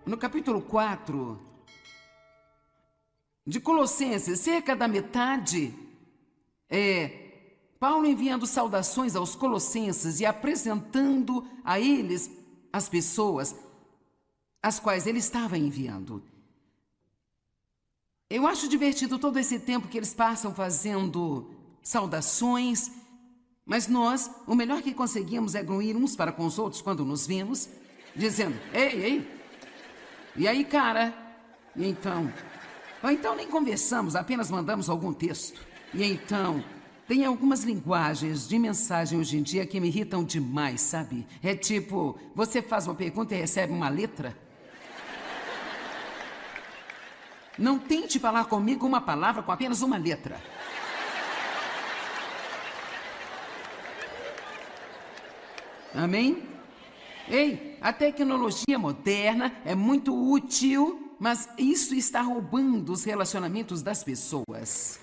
no capítulo 4 de Colossenses, cerca da metade, Paulo enviando saudações aos colossenses e apresentando a eles as pessoas as quais ele estava enviando. Eu acho divertido todo esse tempo que eles passam fazendo saudações, mas nós, o melhor que conseguimos é gruir uns para com os outros quando nos vimos, dizendo, ei, e aí, cara? E então? Ou então nem conversamos, apenas mandamos algum texto. E então, tem algumas linguagens de mensagem hoje em dia que me irritam demais, sabe? É tipo, você faz uma pergunta e recebe uma letra. Não tente falar comigo uma palavra com apenas uma letra. Amém? Ei, a tecnologia moderna é muito útil, mas isso está roubando os relacionamentos das pessoas.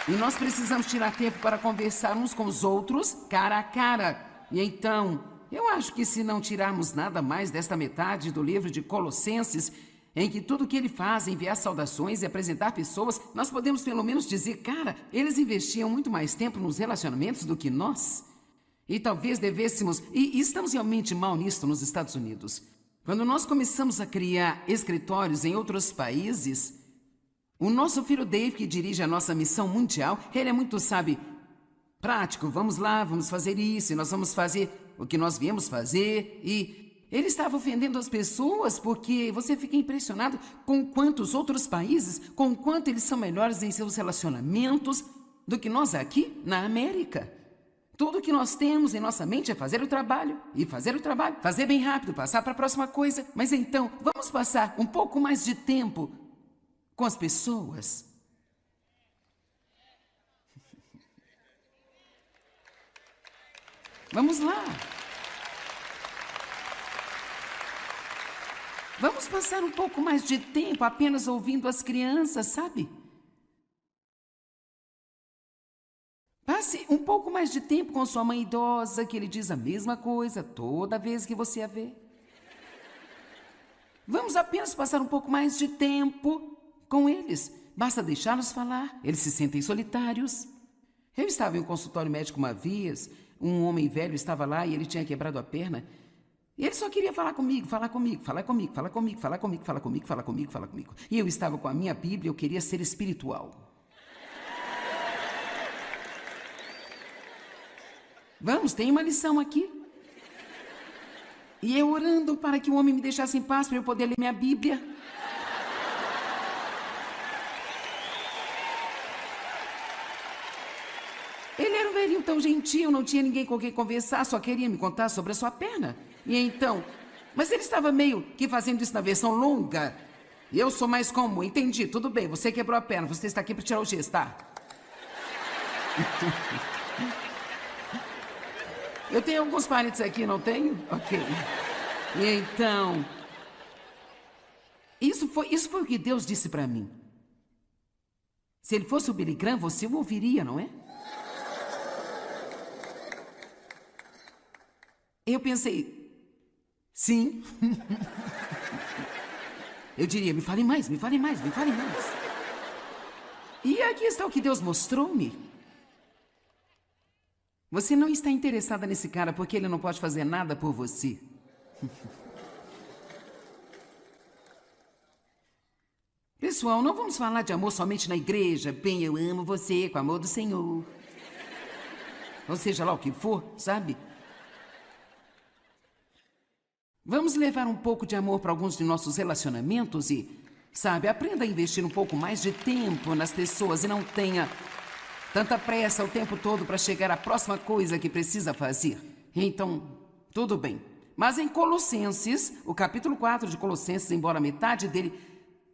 E nós precisamos tirar tempo para conversar uns com os outros, cara a cara. E então, eu acho que se não tirarmos nada mais desta metade do livro de Colossenses, em que tudo que ele faz é enviar saudações e apresentar pessoas, nós podemos pelo menos dizer, cara, eles investiam muito mais tempo nos relacionamentos do que nós. E talvez devêssemos, e estamos realmente mal nisto nos Estados Unidos. Quando nós começamos a criar escritórios em outros países, o nosso filho Dave, que dirige a nossa missão mundial, ele é muito, prático. Vamos lá, vamos fazer isso, e nós vamos fazer o que nós viemos fazer. E ele estava ofendendo as pessoas porque você fica impressionado com quantos outros países, com quanto eles são melhores em seus relacionamentos do que nós aqui na América. Tudo que nós temos em nossa mente é fazer o trabalho, e fazer o trabalho, fazer bem rápido, passar para a próxima coisa. Mas então, vamos passar um pouco mais de tempo com as pessoas. Vamos lá. Vamos passar um pouco mais de tempo apenas ouvindo as crianças, sabe? Passe um pouco mais de tempo com sua mãe idosa, que ele diz a mesma coisa toda vez que você a vê. Vamos apenas passar um pouco mais de tempo com eles. Basta deixá-los falar. Eles se sentem solitários. Eu estava em um consultório médico uma vez. Um homem velho estava lá e ele tinha quebrado a perna. E ele só queria falar comigo. E eu estava com a minha Bíblia, eu queria ser espiritual. Vamos, tem uma lição aqui. E eu orando para que o homem me deixasse em paz para eu poder ler minha Bíblia. Ele era um velhinho tão gentil, não tinha ninguém com quem conversar, só queria me contar sobre a sua perna. E então, mas ele estava meio que fazendo isso na versão longa. E eu sou mais comum, entendi, tudo bem, você quebrou a perna, você está aqui para tirar o gesso, tá? Eu tenho alguns parentes aqui, não tenho? Ok. E então, isso foi o que Deus disse para mim. Se ele fosse o Billy Graham, você o ouviria, não é? Eu pensei, sim. Eu diria, me fale mais. E aqui está o que Deus mostrou-me. Você não está interessada nesse cara porque ele não pode fazer nada por você. Pessoal, não vamos falar de amor somente na igreja. Bem, eu amo você com o amor do Senhor. Ou seja lá o que for, sabe? Vamos levar um pouco de amor para alguns de nossos relacionamentos e, aprenda a investir um pouco mais de tempo nas pessoas e não tenha tanta pressa o tempo todo para chegar à próxima coisa que precisa fazer. Então, tudo bem. Mas em Colossenses, o capítulo 4 de Colossenses, embora metade dele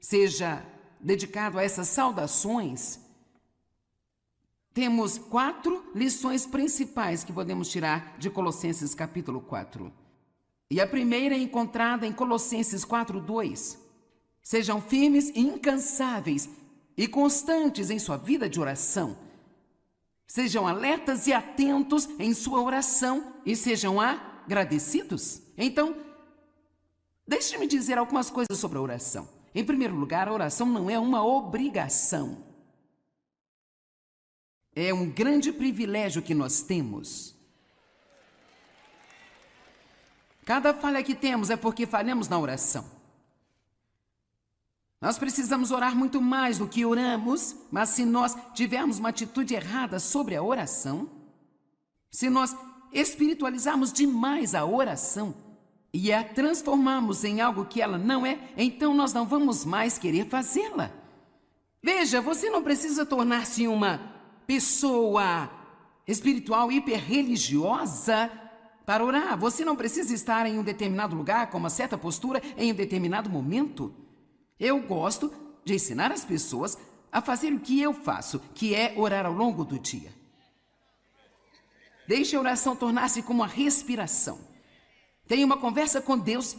seja dedicado a essas saudações, temos 4 lições principais que podemos tirar de Colossenses capítulo 4. E a primeira é encontrada em Colossenses 4:2. Sejam firmes e incansáveis e constantes em sua vida de oração. Sejam alertas e atentos em sua oração e sejam agradecidos. Então, deixe-me dizer algumas coisas sobre a oração. Em primeiro lugar, a oração não é uma obrigação. É um grande privilégio que nós temos. Cada falha que temos é porque falhamos na oração. Nós precisamos orar muito mais do que oramos, mas se nós tivermos uma atitude errada sobre a oração, se nós espiritualizarmos demais a oração e a transformarmos em algo que ela não é, então nós não vamos mais querer fazê-la. Veja, você não precisa tornar-se uma pessoa espiritual hiperreligiosa para orar. Você não precisa estar em um determinado lugar com uma certa postura em um determinado momento. Eu gosto de ensinar as pessoas a fazer o que eu faço, que é orar ao longo do dia. Deixe a oração tornar-se como uma respiração. Tenha uma conversa com Deus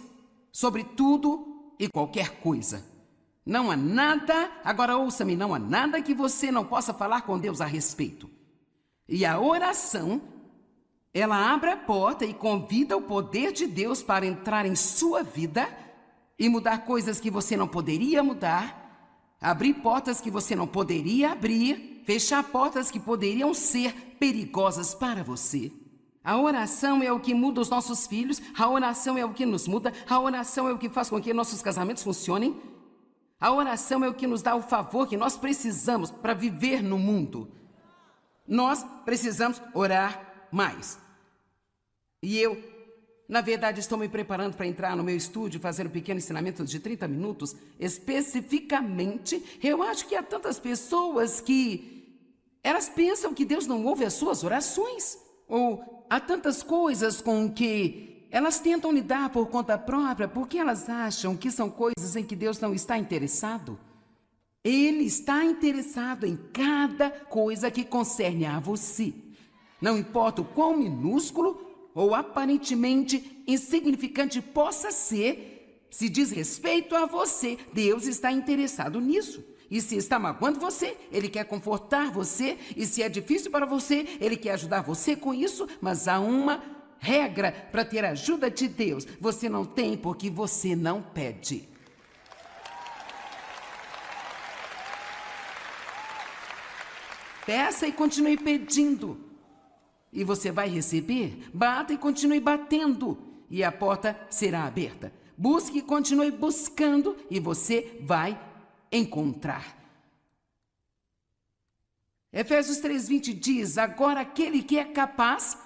sobre tudo e qualquer coisa. Não há nada, agora ouça-me, não há nada que você não possa falar com Deus a respeito. E a oração, ela abre a porta e convida o poder de Deus para entrar em sua vida e mudar coisas que você não poderia mudar, abrir portas que você não poderia abrir, fechar portas que poderiam ser perigosas para você. A oração é o que muda os nossos filhos, a oração é o que nos muda, a oração é o que faz com que nossos casamentos funcionem. A oração é o que nos dá o favor que nós precisamos para viver no mundo. Nós precisamos orar mais. E eu, na verdade, estou me preparando para entrar no meu estúdio, fazer um pequeno ensinamento de 30 minutos. Especificamente, eu acho que há tantas pessoas que elas pensam que Deus não ouve as suas orações. Ou há tantas coisas com que elas tentam lidar por conta própria porque elas acham que são coisas em que Deus não está interessado. Ele está interessado em cada coisa que concerne a você. Não importa o quão minúsculo ou aparentemente insignificante possa ser, se diz respeito a você, Deus está interessado nisso. E se está magoando você, Ele quer confortar você. E se é difícil para você, Ele quer ajudar você com isso. Mas há uma regra para ter a ajuda de Deus. Você não tem porque você não pede. Peça e continue pedindo. E você vai receber. Bata e continue batendo. E a porta será aberta. Busque e continue buscando. E você vai encontrar. Efésios 3:20 diz: agora aquele que é capaz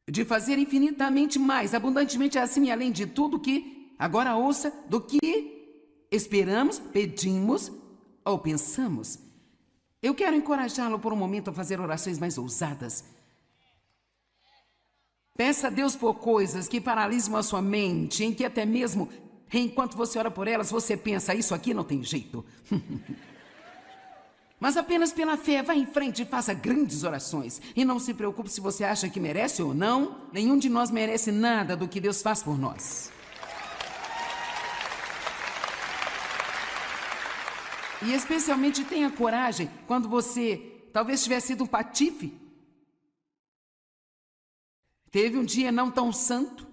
de fazer infinitamente mais, abundantemente acima e além de tudo que, agora ouça, do que esperamos, pedimos ou pensamos. Eu quero encorajá-lo por um momento a fazer orações mais ousadas. Peça a Deus por coisas que paralisam a sua mente, em que até mesmo, enquanto você ora por elas, você pensa, isso aqui não tem jeito. Mas apenas pela fé, vá em frente e faça grandes orações. E não se preocupe se você acha que merece ou não. Nenhum de nós merece nada do que Deus faz por nós. E especialmente tenha coragem quando você talvez tivesse sido um patife. Teve um dia não tão santo.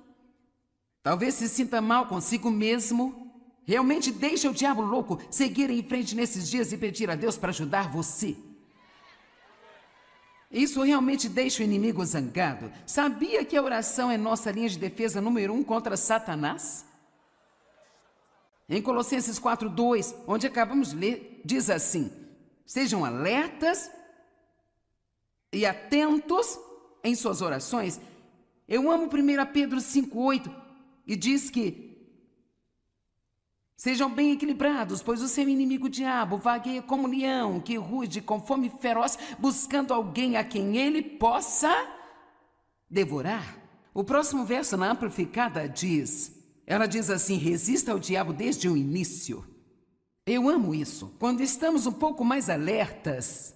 Talvez se sinta mal consigo mesmo. Realmente deixa o diabo louco seguir em frente nesses dias e pedir a Deus para ajudar você. Isso realmente deixa o inimigo zangado. Sabia que a oração é nossa linha de defesa número 1 contra Satanás? Em Colossenses 4:2, onde acabamos de ler, diz assim: sejam alertas e atentos em suas orações. Eu amo 1 Pedro 5:8 e diz que sejam bem equilibrados, pois o seu inimigo diabo vagueia como um leão que ruge com fome feroz, buscando alguém a quem ele possa devorar. O próximo verso na Amplificada ela diz assim: resista ao diabo desde o início. Eu amo isso. Quando estamos um pouco mais alertas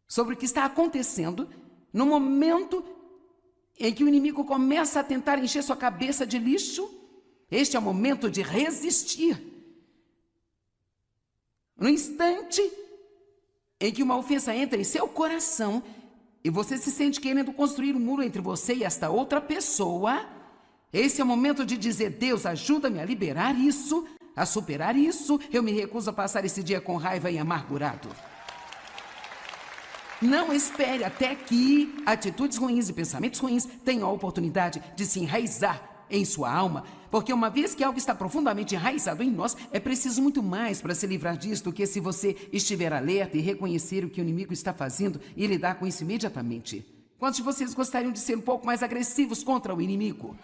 sobre o que está acontecendo, no momento em que o inimigo começa a tentar encher sua cabeça de lixo, este é o momento de resistir. No instante em que uma ofensa entra em seu coração e você se sente querendo construir um muro entre você e esta outra pessoa, esse é o momento de dizer: Deus, ajuda-me a liberar isso, a superar isso. Eu me recuso a passar esse dia com raiva e amargurado. Não espere até que atitudes ruins e pensamentos ruins tenham a oportunidade de se enraizar em sua alma, porque uma vez que algo está profundamente enraizado em nós, é preciso muito mais para se livrar disso do que se você estiver alerta e reconhecer o que o inimigo está fazendo e lidar com isso imediatamente. Quantos de vocês gostariam de ser um pouco mais agressivos contra o inimigo?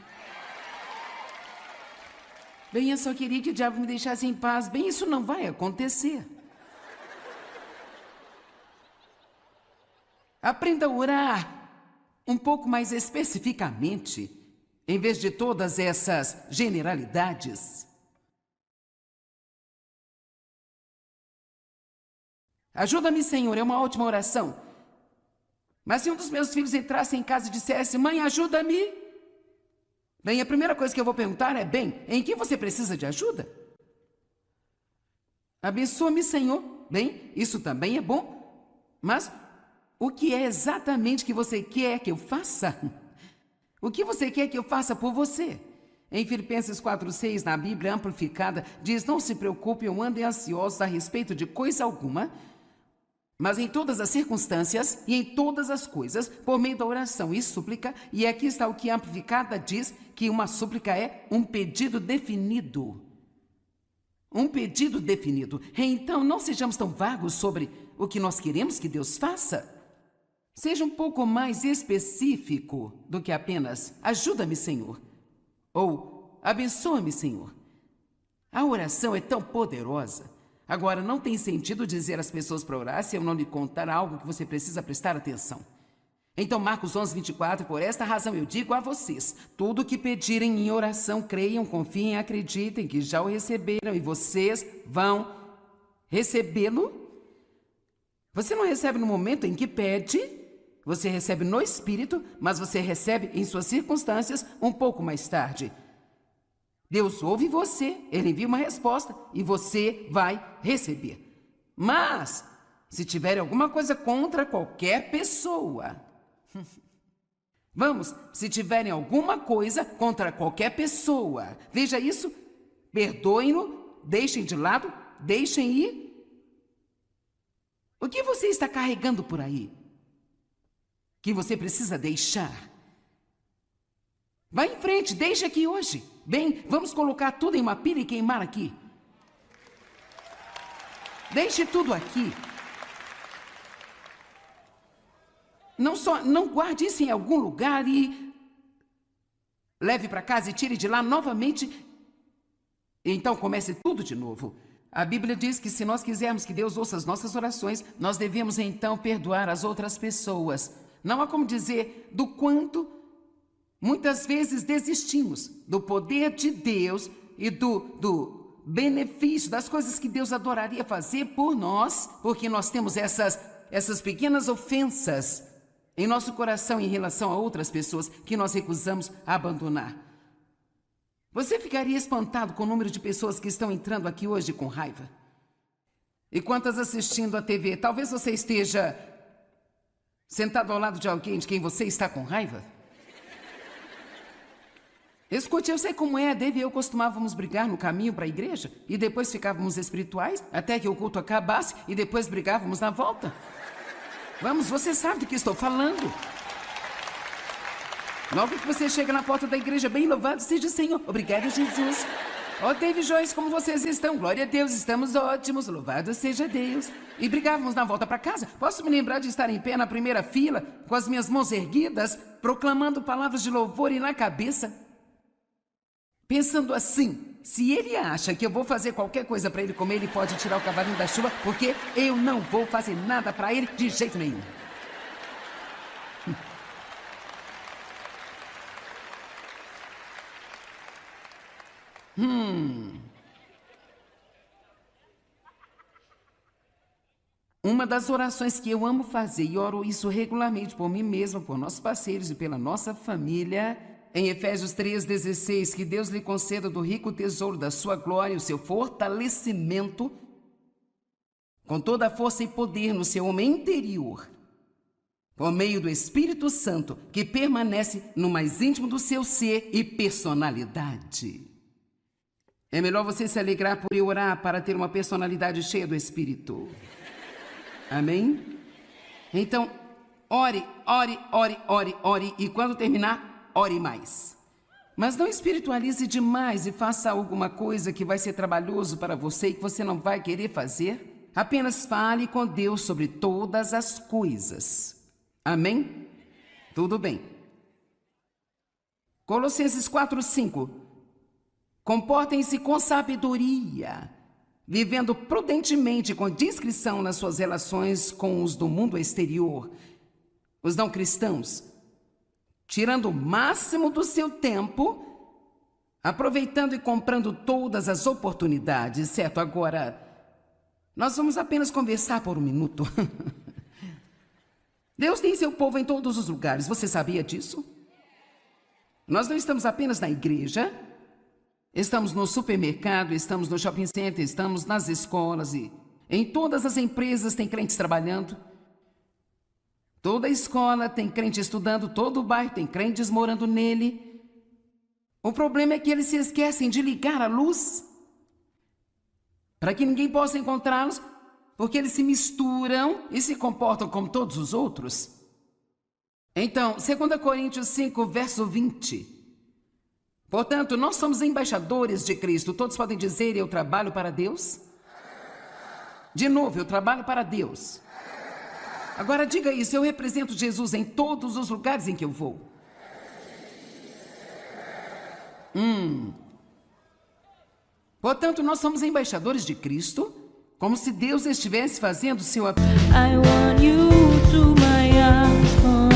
Bem, eu só queria que o diabo me deixasse em paz. Bem, isso não vai acontecer. Aprenda a orar um pouco mais especificamente, em vez de todas essas generalidades. Ajuda-me, Senhor, é uma ótima oração. Mas se um dos meus filhos entrasse em casa e dissesse: mãe, ajuda-me. Bem, a primeira coisa que eu vou perguntar é: bem, em que você precisa de ajuda? Abençoa-me, Senhor. Bem, isso também é bom. Mas o que é exatamente que você quer que eu faça? O que você quer que eu faça por você? Em Filipenses 4:6, na Bíblia Amplificada, diz: não se preocupem ou andem ansiosos a respeito de coisa alguma, mas em todas as circunstâncias e em todas as coisas, por meio da oração e súplica. E aqui está o que a Amplificada diz, que uma súplica é um pedido definido. Um pedido definido. Então, não sejamos tão vagos sobre o que nós queremos que Deus faça. Seja um pouco mais específico do que apenas: ajuda-me, Senhor, ou abençoa-me, Senhor. A oração é tão poderosa. Agora, não tem sentido dizer às pessoas para orar se eu não lhe contar algo que você precisa prestar atenção. Então, Marcos 11:24, por esta razão eu digo a vocês: tudo o que pedirem em oração, creiam, confiem, acreditem que já o receberam e vocês vão recebê-lo. Você não recebe no momento em que pede, você recebe no Espírito, mas você recebe em suas circunstâncias um pouco mais tarde. Deus ouve você, Ele envia uma resposta e você vai receber. Mas, se tiver alguma coisa contra qualquer pessoa, se tiverem alguma coisa contra qualquer pessoa, veja isso, perdoem-no, deixem de lado, deixem ir. O que você está carregando por aí que você precisa deixar? Vá em frente, deixe aqui hoje. Bem, vamos colocar tudo em uma pilha e queimar aqui. Deixe tudo aqui. Não guarde isso em algum lugar e leve para casa e tire de lá novamente. Então comece tudo de novo. A Bíblia diz que se nós quisermos que Deus ouça as nossas orações, nós devemos então perdoar as outras pessoas. Não há como dizer do quanto muitas vezes desistimos do poder de Deus e do benefício, das coisas que Deus adoraria fazer por nós, porque nós temos essas pequenas ofensas em nosso coração em relação a outras pessoas que nós recusamos a abandonar. Você ficaria espantado com o número de pessoas que estão entrando aqui hoje com raiva? E quantas assistindo a TV? Talvez você esteja sentado ao lado de alguém de quem você está com raiva? Escute, eu sei como é. Dave e eu costumávamos brigar no caminho para a igreja e depois ficávamos espirituais até que o culto acabasse e depois brigávamos na volta. Vamos, você sabe do que estou falando. Logo que você chega na porta da igreja, bem louvado seja o Senhor. Obrigado, Jesus. Ó, Dave e Joyce, como vocês estão? Glória a Deus, estamos ótimos. Louvado seja Deus. E brigávamos na volta para casa. Posso me lembrar de estar em pé na primeira fila, com as minhas mãos erguidas, proclamando palavras de louvor e na cabeça, pensando assim: se ele acha que eu vou fazer qualquer coisa para ele comer, ele pode tirar o cavalinho da chuva, porque eu não vou fazer nada para ele de jeito nenhum. Uma das orações que eu amo fazer, e oro isso regularmente por mim mesma, por nossos parceiros e pela nossa família, em Efésios 3,16, que Deus lhe conceda do rico tesouro da sua glória o seu fortalecimento com toda a força e poder no seu homem interior, por meio do Espírito Santo, que permanece no mais íntimo do seu ser e personalidade. É melhor você se alegrar por eu orar para ter uma personalidade cheia do Espírito. Amém? Então, ore, ore, ore, ore, ore, e quando terminar, ore mais. Mas não espiritualize demais e faça alguma coisa que vai ser trabalhoso para você e que você não vai querer fazer. Apenas fale com Deus sobre todas as coisas. Amém? Tudo bem. Colossenses 4:5. Comportem-se com sabedoria, vivendo prudentemente com discrição nas suas relações com os do mundo exterior, os não cristãos, tirando o máximo do seu tempo, aproveitando e comprando todas as oportunidades, certo? Agora, nós vamos apenas conversar por um minuto. Deus tem seu povo em todos os lugares, você sabia disso? Nós não estamos apenas na igreja, estamos no supermercado, estamos no shopping center, estamos nas escolas e em todas as empresas tem crentes trabalhando. Toda escola tem crente estudando, todo bairro tem crentes morando nele. O problema é que eles se esquecem de ligar a luz para que ninguém possa encontrá-los, porque eles se misturam e se comportam como todos os outros. Então, 2 Coríntios 5, verso 20. Portanto, nós somos embaixadores de Cristo. Todos podem dizer, eu trabalho para Deus? De novo, eu trabalho para Deus. Agora diga isso, eu represento Jesus em todos os lugares em que eu vou. Portanto, nós somos embaixadores de Cristo, como se Deus estivesse fazendo seu apelo. I want you to my arms forever.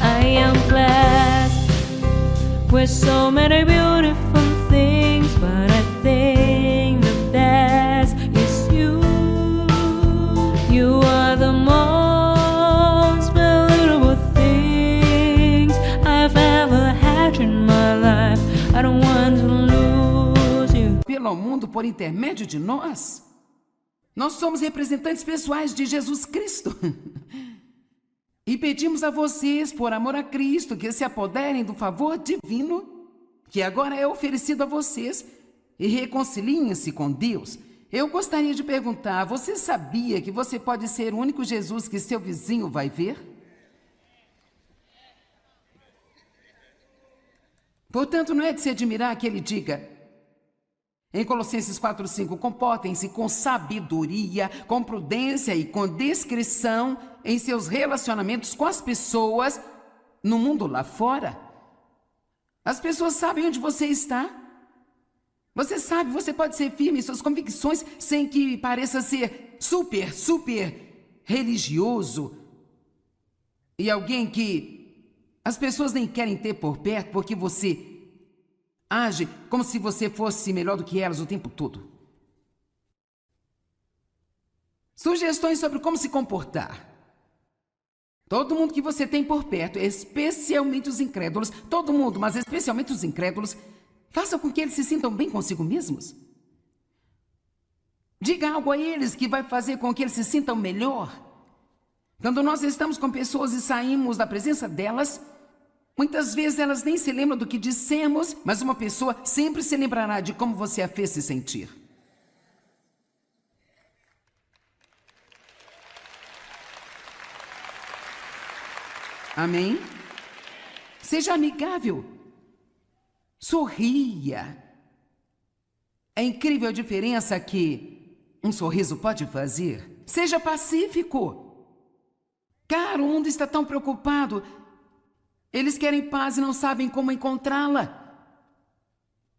I am blessed with so many beautiful things, but I think the best is you. You are the most valuable things I've ever had in my life. I don't want to lose you. Pelo mundo por intermédio de nós. Nós somos representantes pessoais de Jesus Cristo. E pedimos a vocês, por amor a Cristo, que se apoderem do favor divino que agora é oferecido a vocês e reconciliem-se com Deus. Eu gostaria de perguntar, você sabia que você pode ser o único Jesus que seu vizinho vai ver? Portanto, não é de se admirar que ele diga, em Colossenses 4:5, comportem-se com sabedoria, com prudência e com discrição em seus relacionamentos com as pessoas no mundo lá fora. As pessoas sabem onde você está. Você sabe, você pode ser firme em suas convicções sem que pareça ser super religioso e alguém que as pessoas nem querem ter por perto porque você age como se você fosse melhor do que elas o tempo todo. Sugestões sobre como se comportar. Todo mundo que você tem por perto, especialmente os incrédulos, todo mundo, mas especialmente os incrédulos, faça com que eles se sintam bem consigo mesmos. Diga algo a eles que vai fazer com que eles se sintam melhor. Quando nós estamos com pessoas e saímos da presença delas, muitas vezes elas nem se lembram do que dissemos, mas uma pessoa sempre se lembrará de como você a fez se sentir. Amém? Seja amigável. Sorria. É incrível a diferença que um sorriso pode fazer. Seja pacífico. Cara, o mundo está tão preocupado. Eles querem paz e não sabem como encontrá-la.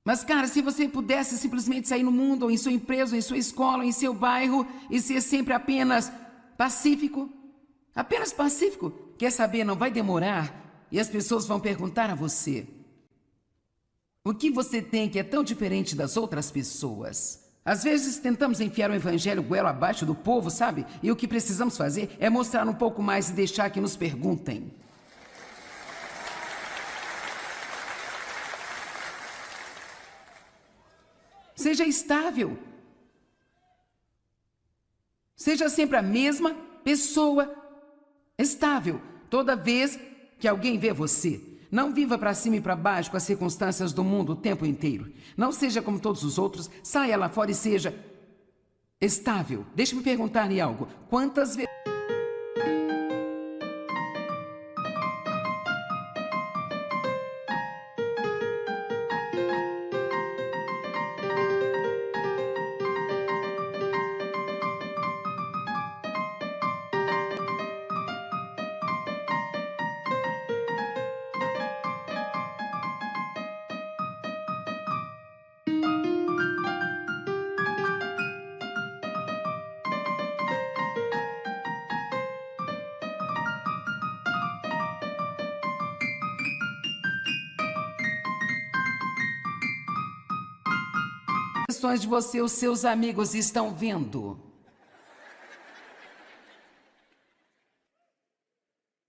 Mas, cara, se você pudesse simplesmente sair no mundo, ou em sua empresa, ou em sua escola, ou em seu bairro, e ser sempre apenas pacífico, quer saber, não vai demorar, e as pessoas vão perguntar a você, o que você tem que é tão diferente das outras pessoas? Às vezes tentamos enfiar o evangelho goela abaixo do povo, sabe? E o que precisamos fazer é mostrar um pouco mais e deixar que nos perguntem. Seja estável. Seja sempre a mesma pessoa estável toda vez que alguém vê você. Não viva para cima e para baixo com as circunstâncias do mundo o tempo inteiro. Não seja como todos os outros. Saia lá fora e seja estável. Deixe-me perguntar-lhe algo. Quantas vezes... de você os seus amigos estão vendo?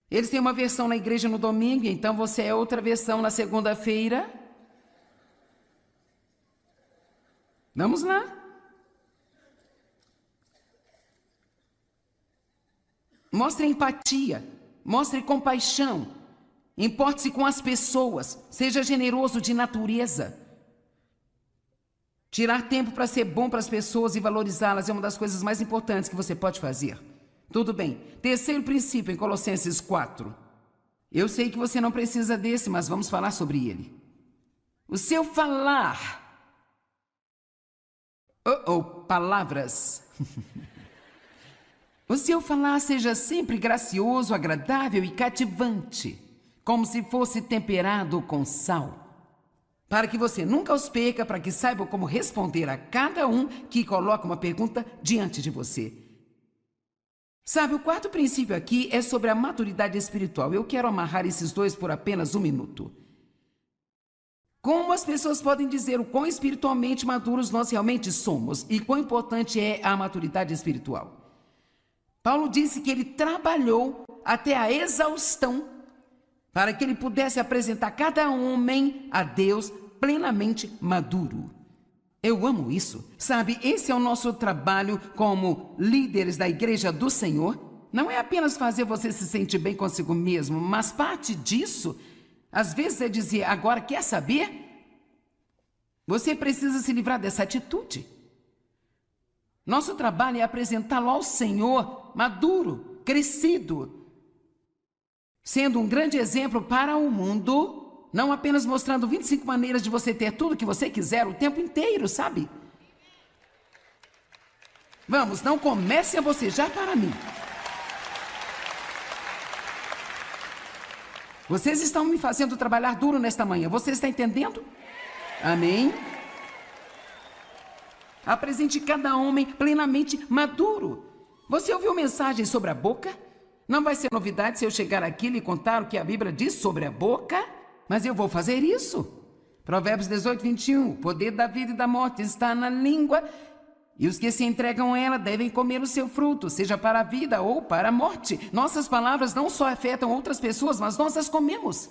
Eles têm uma versão na igreja no domingo, então você é outra versão na segunda-feira. Vamos lá. Mostre empatia, mostre compaixão, importe-se com as pessoas, seja generoso de natureza. Tirar tempo para ser bom para as pessoas e valorizá-las é uma das coisas mais importantes que você pode fazer. Tudo bem. Terceiro princípio em Colossenses 4. Eu sei que você não precisa desse, mas vamos falar sobre ele. O seu falar. Palavras. O seu falar seja sempre gracioso, agradável e cativante, como se fosse temperado com sal. Para que você nunca os perca, para que saiba como responder a cada um que coloca uma pergunta diante de você. Sabe, o quarto princípio aqui é sobre a maturidade espiritual. Eu quero amarrar esses dois por apenas um minuto. Como as pessoas podem dizer o quão espiritualmente maduros nós realmente somos e quão importante é a maturidade espiritual? Paulo disse que ele trabalhou até a exaustão para que ele pudesse apresentar cada homem a Deus plenamente maduro. Eu amo isso. Sabe, esse é o nosso trabalho como líderes da Igreja do Senhor. Não é apenas fazer você se sentir bem consigo mesmo, mas parte disso, às vezes, é dizer, agora quer saber? Você precisa se livrar dessa atitude. Nosso trabalho é apresentá-lo ao Senhor maduro, crescido, sendo um grande exemplo para o mundo, não apenas mostrando 25 maneiras de você ter tudo que você quiser o tempo inteiro, sabe? Vamos, não comece a bocejar para mim. Vocês estão me fazendo trabalhar duro nesta manhã, você está entendendo? Amém? Apresente cada homem plenamente maduro. Você ouviu mensagens sobre a boca? Não vai ser novidade se eu chegar aqui e lhe contar o que a Bíblia diz sobre a boca, mas eu vou fazer isso. Provérbios 18, 21. O poder da vida e da morte está na língua, e os que se entregam a ela devem comer o seu fruto, seja para a vida ou para a morte. Nossas palavras não só afetam outras pessoas, mas nós as comemos.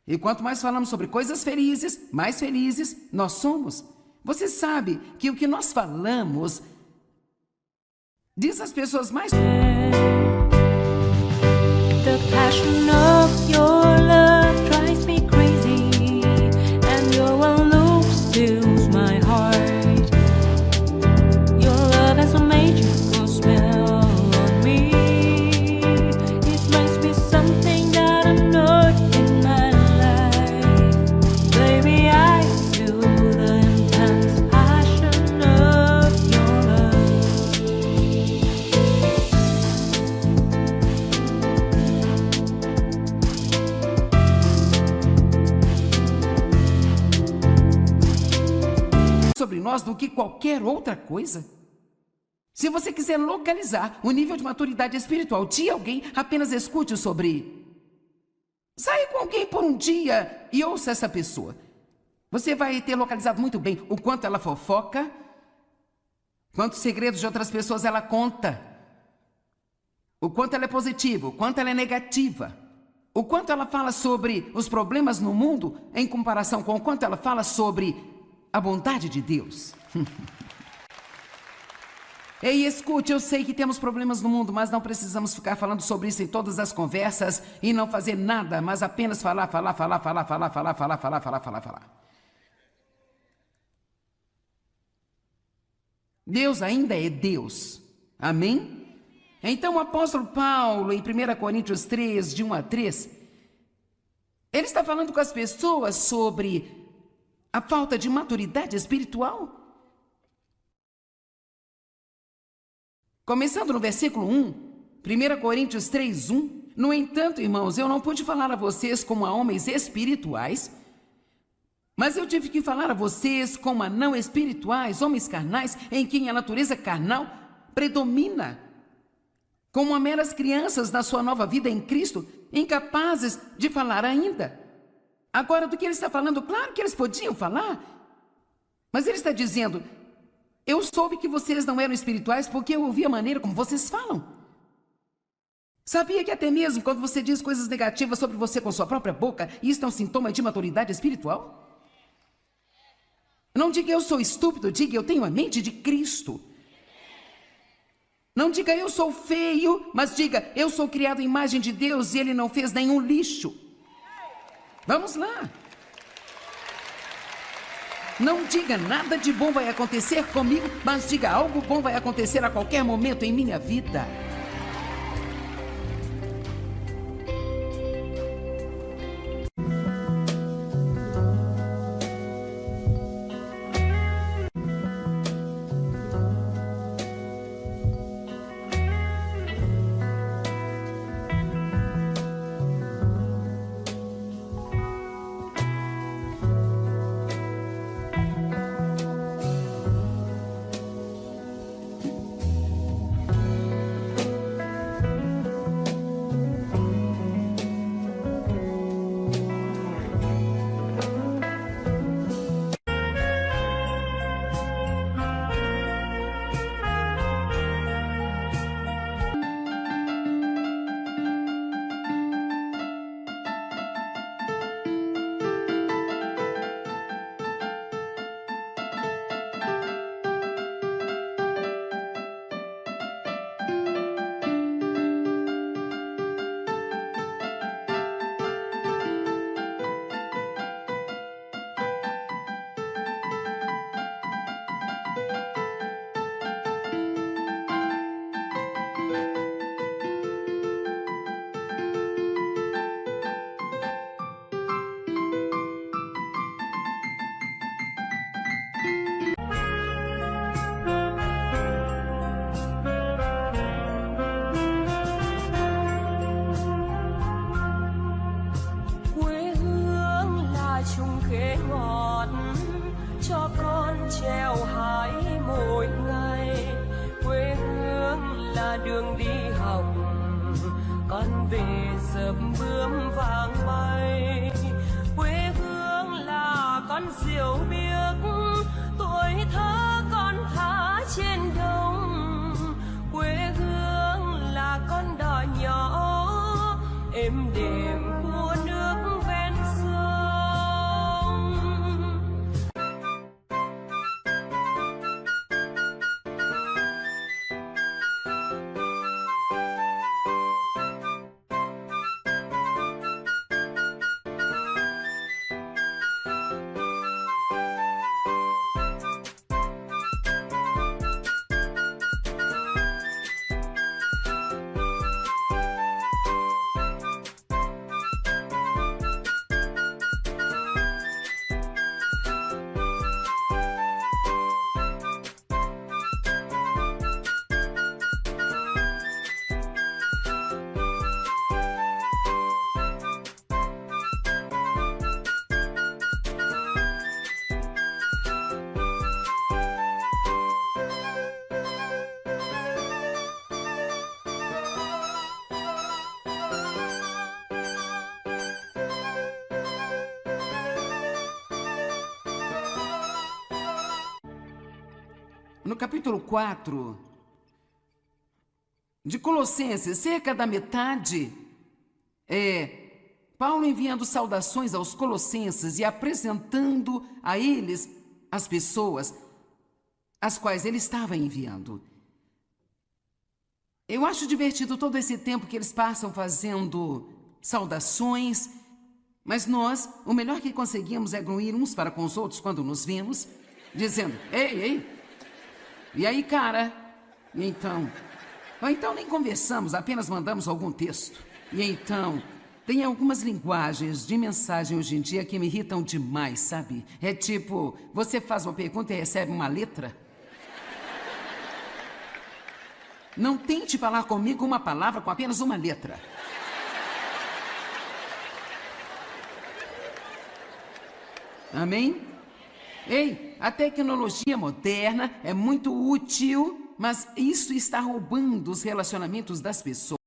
E quanto mais falamos sobre coisas felizes, mais felizes nós somos. Você sabe que o que nós falamos diz às pessoas mais... The passion of your love drives me crazy, and your one look steals my heart. Your love has a magical spell on me. It makes me something that I'm not in my life. Baby, I feel the intense passion of your love. sobre nós do que qualquer outra coisa. Se você quiser localizar o nível de maturidade espiritual de alguém, apenas escute sobre... Saia com alguém por um dia e ouça essa pessoa. Você vai ter localizado muito bem o quanto ela fofoca, quantos segredos de outras pessoas ela conta, o quanto ela é positiva, o quanto ela é negativa, o quanto ela fala sobre os problemas no mundo em comparação com o quanto ela fala sobre a bondade de Deus. Ei, escute, eu sei que temos problemas no mundo, mas não precisamos ficar falando sobre isso em todas as conversas e não fazer nada, mas apenas falar. Deus ainda é Deus. Amém? Então o apóstolo Paulo, em 1 Coríntios 3, de 1 a 3, ele está falando com as pessoas sobre a falta de maturidade espiritual. Começando no versículo 1, 1 Coríntios 3, 1. No entanto, irmãos, eu não pude falar a vocês como a homens espirituais, mas eu tive que falar a vocês como a não espirituais, homens carnais, em quem a natureza carnal predomina. Como a meras crianças na sua nova vida em Cristo, incapazes de falar ainda. Agora, do que ele está falando, claro que eles podiam falar, mas ele está dizendo: eu soube que vocês não eram espirituais porque eu ouvi a maneira como vocês falam. Sabia que até mesmo quando você diz coisas negativas sobre você com sua própria boca, isso é um sintoma de maturidade espiritual? Não diga eu sou estúpido, diga eu tenho a mente de Cristo. Não diga eu sou feio, mas diga eu sou criado à imagem de Deus e Ele não fez nenhum lixo. Vamos lá. Não diga nada de bom vai acontecer comigo, mas diga algo bom vai acontecer a qualquer momento em minha vida. đường đi học con về sớm bướm vàng bay. Quê hương là con diều biếc, tuổi thơ con thả trên đồng. Quê hương là con đò nhỏ êm đềm của nước ven sông. no capítulo 4 de Colossenses, cerca da metade, Paulo enviando saudações aos colossenses e apresentando a eles as pessoas as quais ele estava enviando. Eu acho divertido todo esse tempo que eles passam fazendo saudações, mas nós, o melhor que conseguimos é gruir uns para com os outros quando nos vemos, dizendo, ei, e aí, cara? E então... Ou então nem conversamos, apenas mandamos algum texto. E então, tem algumas linguagens de mensagem hoje em dia que me irritam demais, sabe? É tipo, você faz uma pergunta e recebe uma letra. Não tente falar comigo uma palavra com apenas uma letra. Amém? Ei, a tecnologia moderna é muito útil, mas isso está roubando os relacionamentos das pessoas.